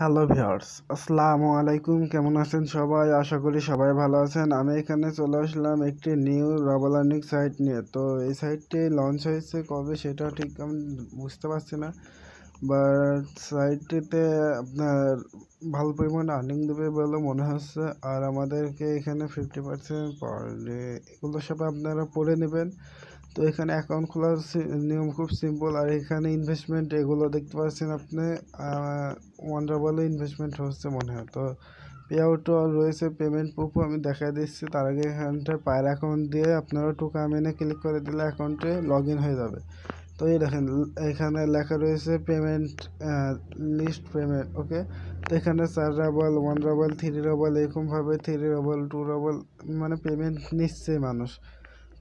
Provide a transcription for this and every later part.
Hello viewers, আসসালামু আলাইকুম। কেমন আছেন সবাই? আশা করি সবাই ভালো আছেন। আমি এখানে চলে আসলাম একটি নিউ রাবার লার্নিং সাইট নিয়ে। তো এই সাইটটি লঞ্চ হয়েছে কবে সেটা ঠিক আমি বুঝতে পারছি না, বাট সাইটটিতে আপনার ভালো পরিমাণে আর্নিং দেবে বলে মনে হচ্ছে। আর আমাদেরকে এখানে 50% পার ডে, এগুলো সব আপনারা পড়ে নেবেন। তো এখানে অ্যাকাউন্ট খোলার নিয়ম খুব সিম্পল। আর এখানে ইনভেস্টমেন্ট এগুলো দেখতে পাচ্ছেন আপনি, ওয়ান্ডারওয়ালে ইনভেস্টমেন্ট হচ্ছে মনে হয়। তো পে আউটও রয়েছে, পেমেন্ট প্রুফও আমি দেখাই দিচ্ছি। তার আগে এখানটায় পায়ের অ্যাকাউন্ট দিয়ে আপনারা টোকামিনে ক্লিক করে দিলে অ্যাকাউন্টে লগ ইন হয়ে যাবে। তো এই দেখেন এখানে লেখা রয়েছে পেমেন্ট লিস্ট পেমেন্ট, ওকে। তো এখানে 4 রাবল, 1 রাবল, 3 রাবল, এরকমভাবে 3 রাবল, 2 রাবল মানে পেমেন্ট নিচ্ছে মানুষ।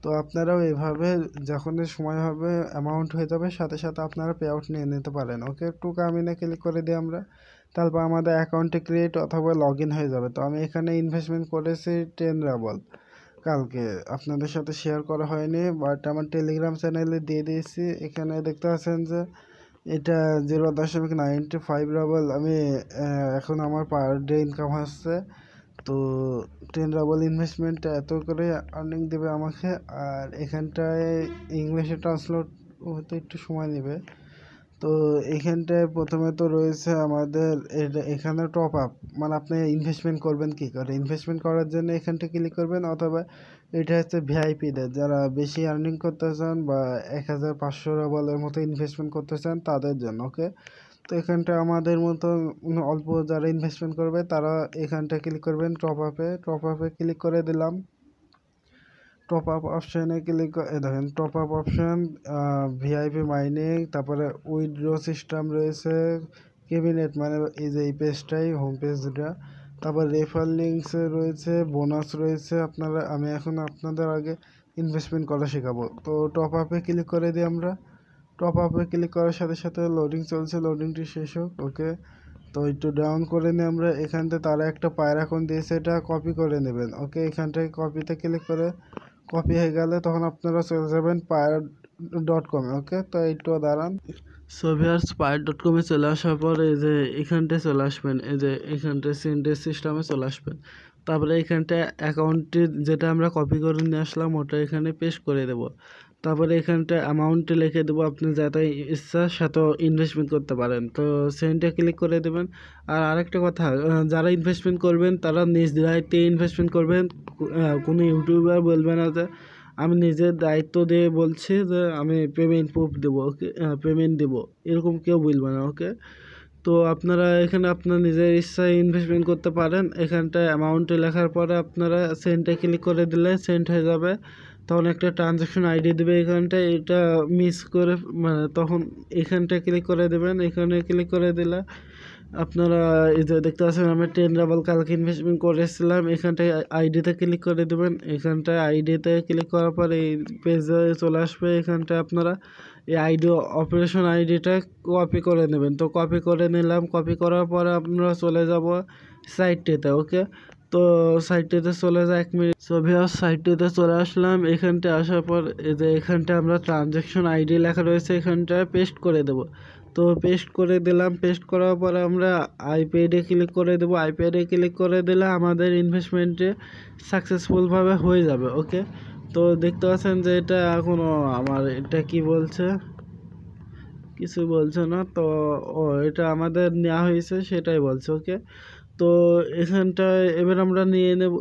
তো আপনারাও এভাবে যখনই সময় হবে অ্যামাউন্ট হয়ে যাবে সাথে সাথে আপনারা পে আউট নিয়ে নিতে পারেন, ওকে। টোকামিনে ক্লিক করে দিই আমরা, তারপর আমাদের অ্যাকাউন্টে ক্রিয়েট অথবা লগ ইন হয়ে যাবে। তো আমি এখানে ইনভেস্টমেন্ট করেছি 10 রাবল, কালকে আপনাদের সাথে শেয়ার করা হয়নি, বাট আমার টেলিগ্রাম চ্যানেলে দিয়ে দিয়েছি। এখানে দেখতে পাচ্ছেন যে এটা 0.95 রাবল আমি এখন আমার পার ডে ইনকাম হচ্ছে। তো 10 রাবল ইনভেস্টমেন্ট এত করে আর্নিং দেবে আমাকে। আর এখানটায় ইংলিশে ট্রান্সলেট হতে একটু সময় নেবে। তো এখানটায় প্রথমে তো রয়েছে আমাদের এখানে টপ আপ, মানে আপনি ইনভেস্টমেন্ট করবেন কী করে। ইনভেস্টমেন্ট করার জন্য এখানটা ক্লিক করবেন, অথবা এটা হচ্ছে ভিআইপিদের যারা বেশি আর্নিং করতে চান বা 1500 রাবলের মতো ইনভেস্টমেন্ট করতে চান তাদের জন্য, ওকে। তো এখানটা আমাদের মতো অল্প যারা ইনভেস্টমেন্ট করবে তারা এখানটা ক্লিক করবেন টপ আপে ক্লিক করে দিলাম। টপ আপ অপশানে ক্লিক দেখেন top up option, VIP mining, তারপরে উইথড্র সিস্টেম রয়েছে, ক্যাবিনেট মানে এই যে এই পেজটাই হোম পেজটা, তারপর রেফার লিঙ্কস রয়েছে, বোনাস রয়েছে। আমি এখন আপনাদের আগে ইনভেস্টমেন্ট করা শেখাবো। তো টপ আপে ক্লিক করে দিই আমরা। টপ আপে ক্লিক করার সাথে সাথে লোডিং চলছে, লোডিংটি শেষ হোক, ওকে। তো একটু ডাউন করে নিয়ে আমরা এখানতে তারা একটা পায়ের অ্যাকাউন্ট দিয়েছে, এটা কপি করে নেবেন, ওকে। এখানটায় কপিতে ক্লিক করে কপি হয়ে গেলে তখন আপনারা চলে যাবেন পায়ার.com, ওকে। তো একটু দাঁড়ান। সোভিয়ার্স পায়ার.com-এ চলে আসার পর এই যে এখানটায় চলে আসবেন, এই যে এখানটায় সিনটেক্স সিস্টেমে চলে আসবেন। তারপরে এখানটায় অ্যাকাউন্টটি যেটা আমরা কপি করে নিয়ে আসলাম ওটা এখানে পেস্ট করে দেব। তারপরে এখানটায় অ্যামাউন্টে লিখে দেবো, আপনি যাতে ইচ্ছা সাথে ইনভেস্টমেন্ট করতে পারেন। তো সেন্টে ক্লিক করে দেবেন। আর আরেকটা কথা, যারা ইনভেস্টমেন্ট করবেন তারা নিজ দায়িত্বে ইনভেস্টমেন্ট করবেন। কোনো ইউটিউবার বলবে না যে আমি নিজের দায়িত্ব দিয়ে বলছি যে আমি পেমেন্ট প্রুফ দেবো, ওকে, পেমেন্ট দেবো, এরকম কেউ বলবে না, ওকে। তো আপনারা এখানে আপনার নিজের ইচ্ছায় ইনভেস্টমেন্ট করতে পারেন। এখানটায় অ্যামাউন্টে লেখার পরে আপনারা সেন্টে ক্লিক করে দিলে সেন্ট হয়ে যাবে। তখন একটা ট্রানজ্যাকশন আইডি দেবে এখানটায়, এটা মিস করে মানে তখন এখানটায় ক্লিক করে দেবেন। এখানে ক্লিক করে দিলে আপনারা এই যে দেখতে পাচ্ছেন আমি 10 রাবল কালকে ইনভেস্টমেন্ট করেছিলাম। এখানটায় আইডিতে ক্লিক করে দেবেন। এখানটায় আইডিতে ক্লিক করার পরে এই পেজে চলে আসবে। এখানটায় আপনারা এই আইডি অপারেশন আইডিটা কপি করে নেবেন। তো কপি করে নিলাম, কপি করার পরে আপনারা চলে যাব সাইটটিতে, ওকে। তো সাইটটিতে চলে যায় 1 মিনিট। ভিউয়ার্স সাইটটিতে চলে আসলাম। এখানটায় আসার পর এই যে এখানটায় আমরা ট্রানজ্যাকশন আইডি লেখা রয়েছে এখানটায় পেস্ট করে দেব। তো পেস্ট করে দিলাম। পেস্ট করার পরে আমরা আইপ্যাডে ক্লিক করে দেবো। আইপ্যাডে ক্লিক করে দিলে আমাদের ইনভেস্টমেন্টে সাকসেসফুলভাবে হয়ে যাবে, ওকে। তো দেখতে পাচ্ছেন যে এটা এখনও আমার এটা কি বলছে, কিছু বলছে না। তো এটা আমাদের নেওয়া হয়েছে সেটাই বলছে, ওকে। তো এখানটায় এবার আমরা নিয়ে নেব।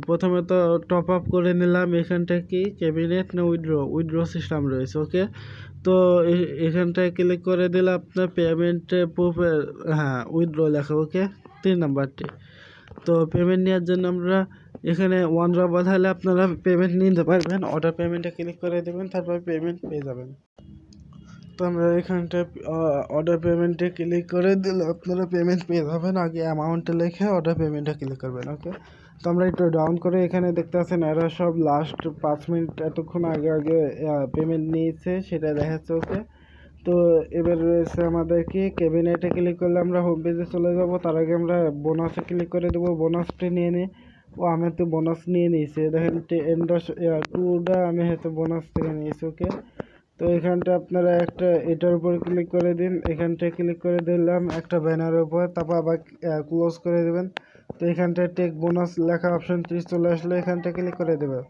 প্রথমে তো টপ আপ করে নিলাম। এখানটায় কি ক্যাবিনেট না উইথড্র সিস্টেম রয়েছে, ওকে। তো এখানটায় ক্লিক করে দিলে আপনার পেমেন্টে প্রুফে হ্যাঁ উইথড্র লেখা, ওকে, 3 নাম্বারটি। তো পেমেন্ট নেওয়ার জন্য আমরা এখানে 1 রাবল হলে আপনারা পেমেন্ট নিতে পারবেন। অর্ডার পেমেন্টে ক্লিক করে দেবেন, তারপর পেমেন্ট পেয়ে যাবেন। তো আমরা এখানটায় অর্ডার পেমেন্টে ক্লিক করে দিলে আপনারা পেমেন্ট পেয়ে যাবেন। আগে অ্যামাউন্টে লিখে অর্ডার পেমেন্টে ক্লিক করবেন, ওকে। তো আমরা একটু ডাউন করে এখানে দেখতে পাচ্ছেন এরা সব লাস্ট 5 মিনিট এতক্ষণ আগে আগে পেমেন্ট নিয়েছে সেটা দেখাচ্ছে, ওকে। তো এবার রয়েছে আমাদের কি ক্যাবিনেটে ক্লিক করলে আমরা হোম পেজে চলে যাব। তার আগে আমরা বোনাসে ক্লিক করে দেবো, বোনাসটা নিয়ে নিই। আমি তো বোনাস নিয়ে নিয়েছি, দেখেন 10-2টা আমি হয়তো বোনাস থেকে নিয়েছি, ওকে। তো এখানটা আপনারা একটা এটার উপর ক্লিক করে দিন, এখানটায় ক্লিক করে দিলাম একটা ব্যানারের উপর, তারপর আবার ক্লোজ করে দেবেন। তো এখানটায় টেক বোনাস লেখা অপশন 30 চলে আসলে এখানটা ক্লিক করে দেবে।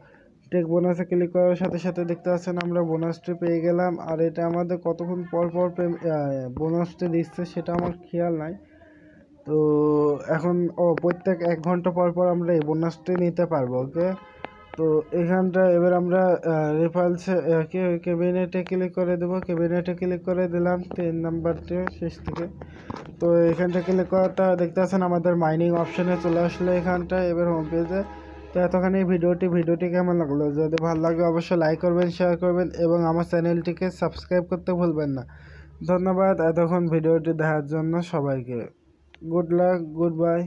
টেক বোনাসে ক্লিক করার সাথে সাথে দেখতে পাচ্ছেন আমরা বোনাসটি পেয়ে গেলাম। আর এটা আমাদের কতক্ষণ পর পর বোনাসটি দিচ্ছে সেটা আমার খেয়াল নাই। তো এখন প্রত্যেক 1 ঘন্টা পর পর আমরা এই বোনাসটি নিতে পারবো। ওকে, তো এখানটা এবার আমরা রেফারেন্সে ক্যাবিনেটে ক্লিক করে দেবো। ক্যাবিনেটে ক্লিক করে দিলাম 3 নাম্বারটি শেষ থেকে। তো এখানটা ক্লিক করাটা দেখতে পাচ্ছেন আমাদের মাইনিং অপশানে চলে আসলো এখানটা এবার হোম পেজে। তো এতখানি ভিডিওটি কেমন লাগলো? যদি ভালো লাগে অবশ্যই লাইক করবেন, শেয়ার করবেন এবং আমার চ্যানেলটিকে সাবস্ক্রাইব করতে ভুলবেন না। ধন্যবাদ এতক্ষণ ভিডিওটি দেখার জন্য সবাইকে। Good luck, good bye.